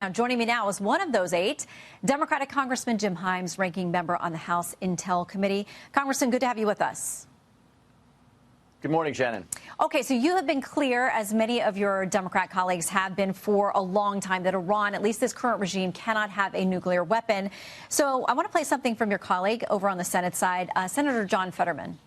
Now, joining me now is one of those 8, Democratic Congressman Jim Himes, ranking member on the House Intel Committee. Congressman, good to have you with us. Good morning, Shannon. Okay, so you have been clear, as many of your Democrat colleagues have been for a long time, that Iran, at least this current regime, cannot have a nuclear weapon. So I want to play something from your colleague over on the Senate side, Senator John Fetterman.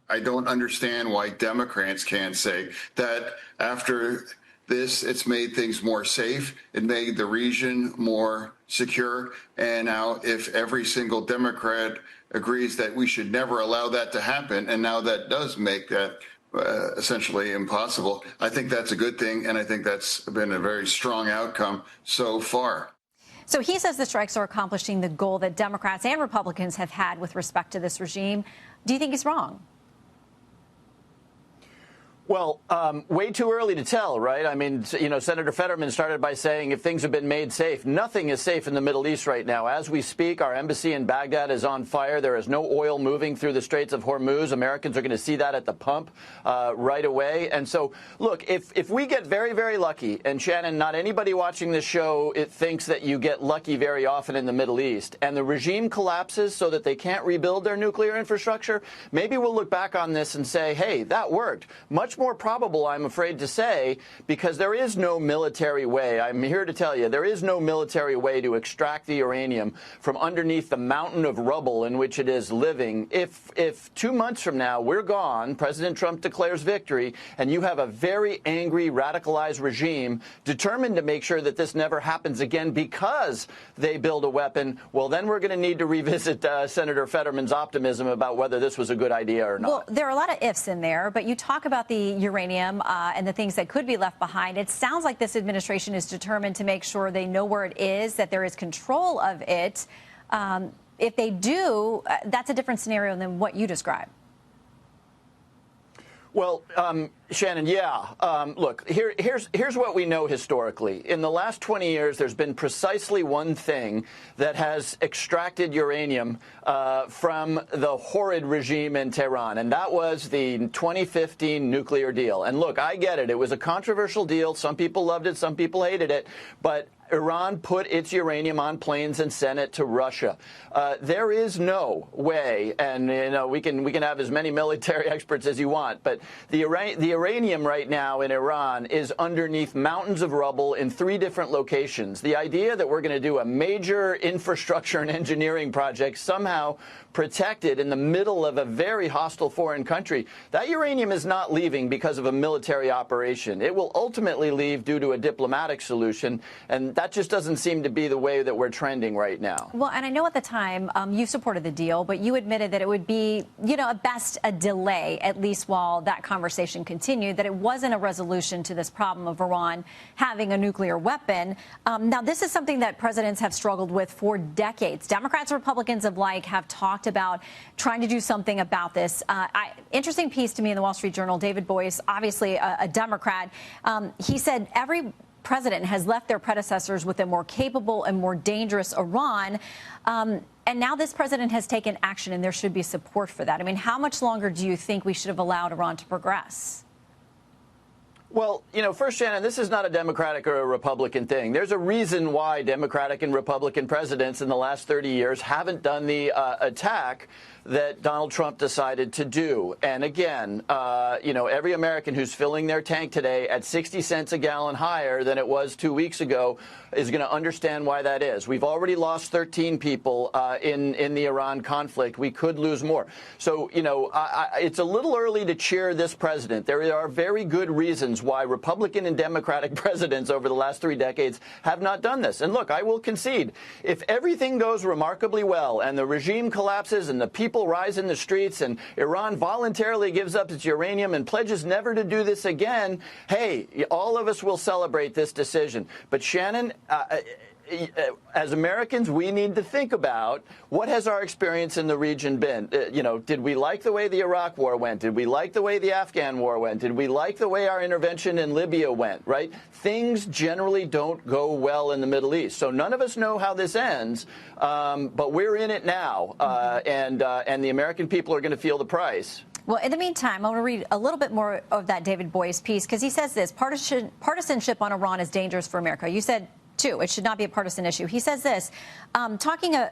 I don't understand why Democrats can't say that after this, it's made things more safe. It made the region more secure. And now if every single Democrat agrees that we should never allow that to happen, and now that does make that essentially impossible, I think that's a good thing. And I think that's been a very strong outcome so far. So he says the strikes are accomplishing the goal that Democrats and Republicans have had with respect to this regime. Do you think he's wrong? Well, way too early to tell, right? I mean, you know, Senator Fetterman started by saying if things have been made safe. Nothing is safe in the Middle East right now. As we speak, our embassy in Baghdad is on fire. There is no oil moving through the Straits of Hormuz. Americans are going to see that at the pump right away. And so, look, if we get very, very lucky, and Shannon, not anybody watching this show, it thinks that you get lucky very often in the Middle East, and the regime collapses so that they can't rebuild their nuclear infrastructure, maybe we'll look back on this and say, hey, that worked. Much more probable, I'm afraid to say, because there is no military way. I'm here to tell you, there is no military way to extract the uranium from underneath the mountain of rubble in which it is living. If 2 months from now we're gone, President Trump declares victory, and you have a very angry, radicalized regime determined to make sure that this never happens again because they build a weapon, well, then we're going to need to revisit Senator Fetterman's optimism about whether this was a good idea or not. Well, there are a lot of ifs in there, but you talk about the uranium and the things that could be left behind. It sounds like this administration is determined to make sure they know where it is, that there is control of it. If they do, that's a different scenario than what you described. Well, Shannon, yeah. Look, here's what we know historically. In the last 20 years, there's been precisely one thing that has extracted uranium from the horrid regime in Tehran, and that was the 2015 nuclear deal. And look, I get it. It was a controversial deal. Some people loved it. Some people hated it. But Iran put its uranium on planes and sent it to Russia. There is no way, and you know we can have as many military experts as you want, but the uranium right now in Iran is underneath mountains of rubble in 3 different locations. The idea that we're going to do a major infrastructure and engineering project somehow protected in the middle of a very hostile foreign country, that uranium is not leaving because of a military operation. It will ultimately leave due to a diplomatic solution, and that just doesn't seem to be the way that we're trending right now. Well, and I know at the time you supported the deal, but you admitted that it would be, you know, at best a delay, at least while that conversation continued, that it wasn't a resolution to this problem of Iran having a nuclear weapon. Now, this is something that presidents have struggled with for decades. Democrats and Republicans alike have talked about trying to do something about this. Interesting piece to me in the Wall Street Journal, David Boyce, obviously a Democrat, he said every president has left their predecessors with a more capable and more dangerous Iran. And now this president has taken action, and there should be support for that. I mean, how much longer do you think we should have allowed Iran to progress? Well, you know, first, Shannon, this is not a Democratic or a Republican thing. There's a reason why Democratic and Republican presidents in the last 30 years haven't done the attack that Donald Trump decided to do. And again, you know, every American who's filling their tank today at 60 cents a gallon higher than it was 2 weeks ago is going to understand why that is. We've already lost 13 people in the Iran conflict. We could lose more. So, you know, it's a little early to cheer this president. There are very good reasons why Republican and Democratic presidents over the last 3 decades have not done this. And look, I will concede, if everything goes remarkably well and the regime collapses and the people rise in the streets and Iran voluntarily gives up its uranium and pledges never to do this again, hey, all of us will celebrate this decision. But Shannon, as Americans, we need to think about what has our experience in the region been. You know, did we like the way the Iraq war went? Did we like the way the Afghan war went? Did we like the way our intervention in Libya went, right? Things generally don't go well in the Middle East. So none of us know how this ends, but we're in it now, and the American people are going to feel the price. Well, in the meantime, I want to read a little bit more of that David Boies piece, because he says this: partisanship on Iran is dangerous for America. You said, too, it should not be a partisan issue. He says this,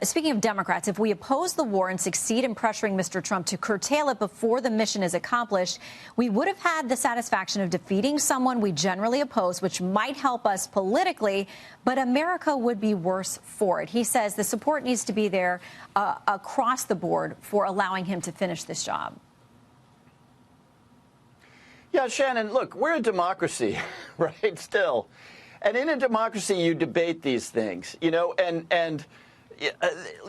speaking of Democrats, if we oppose the war and succeed in pressuring Mr. Trump to curtail it before the mission is accomplished, we would have had the satisfaction of defeating someone we generally oppose, which might help us politically, but America would be worse for it. He says the support needs to be there across the board for allowing him to finish this job. Yeah, Shannon, look, we're a democracy, right, still. And in a democracy, you debate these things, you know, and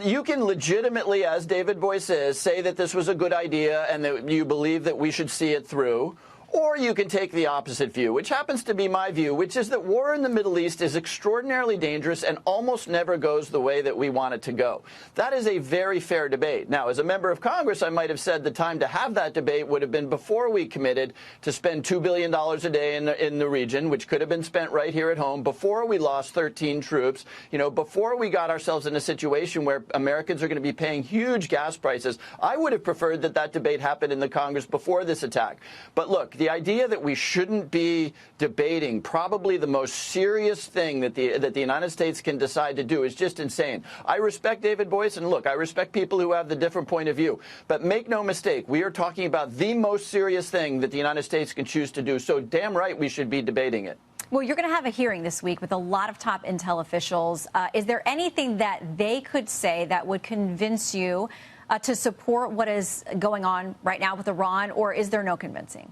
you can legitimately, as David Boies says, say that this was a good idea and that you believe that we should see it through. Or you can take the opposite view, which happens to be my view, which is that war in the Middle East is extraordinarily dangerous and almost never goes the way that we want it to go. That is a very fair debate. Now, as a member of Congress, I might have said the time to have that debate would have been before we committed to spend $2 billion a day in the region, which could have been spent right here at home, before we lost 13 troops, you know, before we got ourselves in a situation where Americans are going to be paying huge gas prices. I would have preferred that that debate happened in the Congress before this attack. But look, the idea that we shouldn't be debating probably the most serious thing that the United States can decide to do is just insane. I respect David Boies, and look, I respect people who have the different point of view. But make no mistake, we are talking about the most serious thing that the United States can choose to do. So damn right we should be debating it. Well, you're going to have a hearing this week with a lot of top intel officials. Is there anything that they could say that would convince you to support what is going on right now with Iran, or is there no convincing?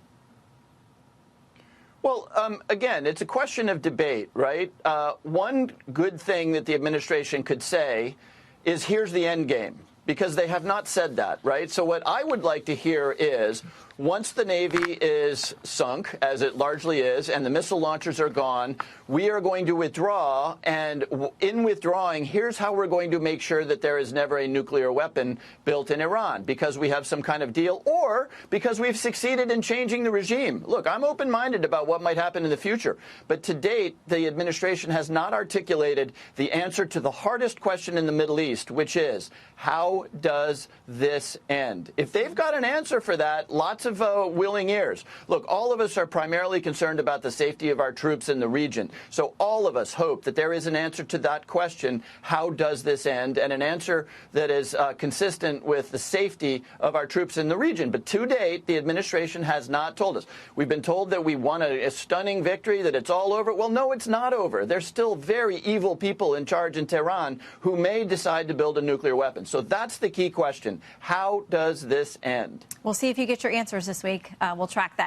Well, again, it's a question of debate, right? One good thing that the administration could say is, here's the end game, because they have not said that, right? So what I would like to hear is, once the Navy is sunk, as it largely is, and the missile launchers are gone, we are going to withdraw. And in withdrawing, here's how we're going to make sure that there is never a nuclear weapon built in Iran, because we have some kind of deal, or because we've succeeded in changing the regime. Look, I'm open-minded about what might happen in the future. But to date, the administration has not articulated the answer to the hardest question in the Middle East, which is, how does this end? If they've got an answer for that, lots of willing ears. Look, all of us are primarily concerned about the safety of our troops in the region. So all of us hope that there is an answer to that question, how does this end, and an answer that is consistent with the safety of our troops in the region. But to date, the administration has not told us. We've been told that we won a stunning victory, that it's all over. Well, no, it's not over. There's still very evil people in charge in Tehran who may decide to build a nuclear weapon. So that's the key question. How does this end? We'll see if you get your answers this week. We'll track that.